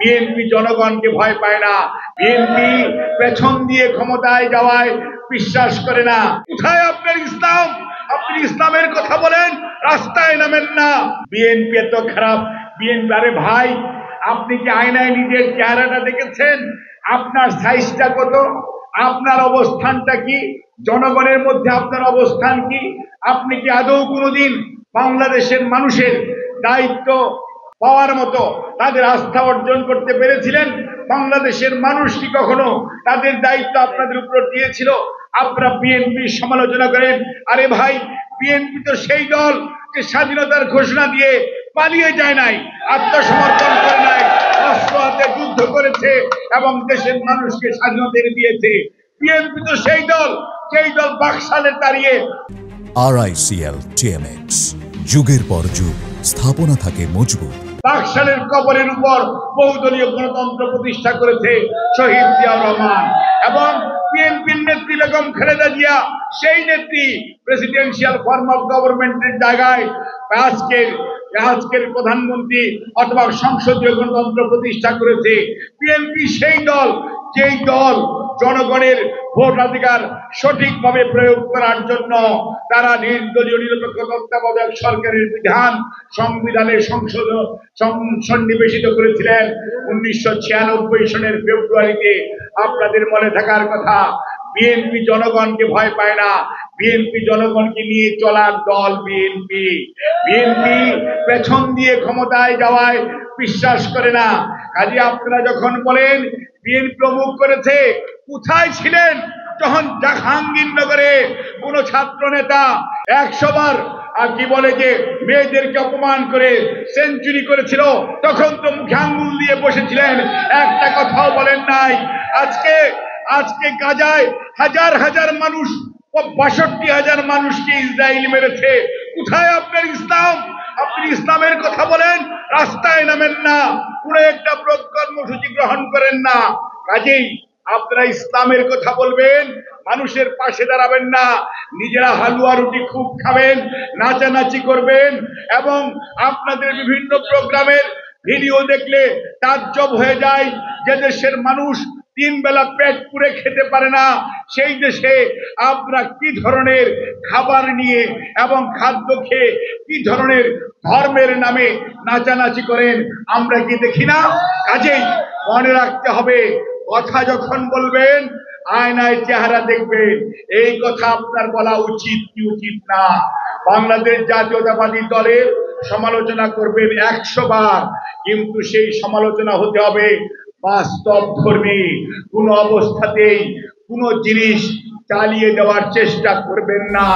BNP জনগণকে ভয় পায় না, বিএনপি পেছন দিয়ে ক্ষমতায় যাওয়ায় বিশ্বাস করে না। কোথায় আপনার ইসলাম? আপনি ইসলামের কথা বলেন, রাস্তায় নামেন না। বিএনপি এত খারাপ। বিএনপি, আরে ভাই, আপনি কি আয়নায় নিজের চেহারাটা দেখেছেন? আপনার সাইজটা কত? আপনার অবস্থানটা কি? জনগণের মধ্যে আপনার অবস্থান কি? আপনি কি আদৌ কোনোদিন বাংলাদেশের মানুষের দায়িত্ব পাওয়ার মতো তাদের আস্থা অর্জন করতে পেরেছিলেন? বাংলাদেশের মানুষ কি কখনো তাদের দায়িত্ব আপনাদের উপর দিয়েছিল? আপনারা বিএনপির সমালোচনা করেন। আরে ভাই, বিএনপি তো সেই দল যে স্বাধীনতার ঘোষণা দিয়ে পালিয়ে যায় নাই, আত্মসমর্পণ করে নাই, অস্ত্র হাতে যুদ্ধ করেছে এবং দেশের মানুষকে স্বাধীনতা দিয়েছে। বিএনপি তো সেই দল বাকশালে দাঁড়িয়ে। RICL TMX, যুগের পর যুগ স্থাপনা থাকে মজবুত। বাকশালের কবরের উপর বহুদলীয় গণতন্ত্র প্রতিষ্ঠা করেছে শহীদ জিয়াউর রহমান এবং বিএনপির নেত্রী বেগম খালেদা জিয়া। সেই নেত্রী প্রেসিডেন্সিয়াল ফর্ম অফ গভর্নমেন্টের জায়গায় আজকের প্রধানমন্ত্রী অথবা সংসদীয় গণতন্ত্র প্রতিষ্ঠা করেছে। বিএনপি সেই দল যেই দল জনগণের ভোটাধিকার সঠিকভাবে প্রয়োগ করার জন্য তারা নির্দলীয় নিরপেক্ষ তত্ত্বাবধায়ক সরকারের বিধান সংবিধানে সন্নিবেশিত করেছিলেন 1996 সনের ফেব্রুয়ারিতে। আপনাদের মনে থাকার কথা, বিএনপি জনগণকে ভয় পায় না, বিএনপি জনগণকে নিয়ে চলার দল। বিএনপি পেছন দিয়ে ক্ষমতায় যাওয়ায় বিশ্বাস করে না। কাজে আপনারা যখন বলেন বিএনপি প্রমুখ করেছে, কোথায় ছিলেন যখন জাহাঙ্গীরনগরে কোন ছাত্র নেতা 100 বার আর কি বলে যে মেয়েদেরকে অপমান করে সেঞ্চুরি করেছিল? তখন তো মুখে আঙ্গুল দিয়ে বসেছিলেন, একটা কথাও বলেন নাই। আজকে গাজায় হাজার হাজার মানুষ, 62,000 মানুষকে ইসরায়েল মেরেছে। কোথায় আপনার ইসলাম? আপনি ইসলামের কথা বলেন, রাস্তায় নামেন না, পুরো একটা কর্মসূচি গ্রহণ করেন না। কাজেই আপনারা ইসলামের কথা বলবেন, মানুষের পাশে দাঁড়াবেন না, নিজেরা হালুয়া রুটি খুব খাবেন, নাচানাচি করবেন এবং আপনাদের বিভিন্ন প্রোগ্রামের ভিডিও দেখলে তাজ্জব হয়ে যায় যে দেশের মানুষ 3 বেলা পেট পুরে খেতে পারে না, সেই দেশে আপনারা কি ধরনের খাবার নিয়ে এবং খাদ্য খেয়ে কি ধরনের ধর্মের নামে নাচানাচি করেন, আমরা কি দেখি না? কাজেই মনে রাখতে হবে, কথা যখন বলবেন আয়নায় চেহারা দেখবেন। এই কথা আপনার বলা উচিত কি উচিত না? বাংলাদেশ জাতীয়তাবাদী দলের সমালোচনা করবেন 100 বার, কিন্তু সেই সমালোচনা হতে হবে বাস্তব ধর্মী। কোন অবস্থাতেই কোন জিনিস চালিয়ে দেওয়ার চেষ্টা করবেন না।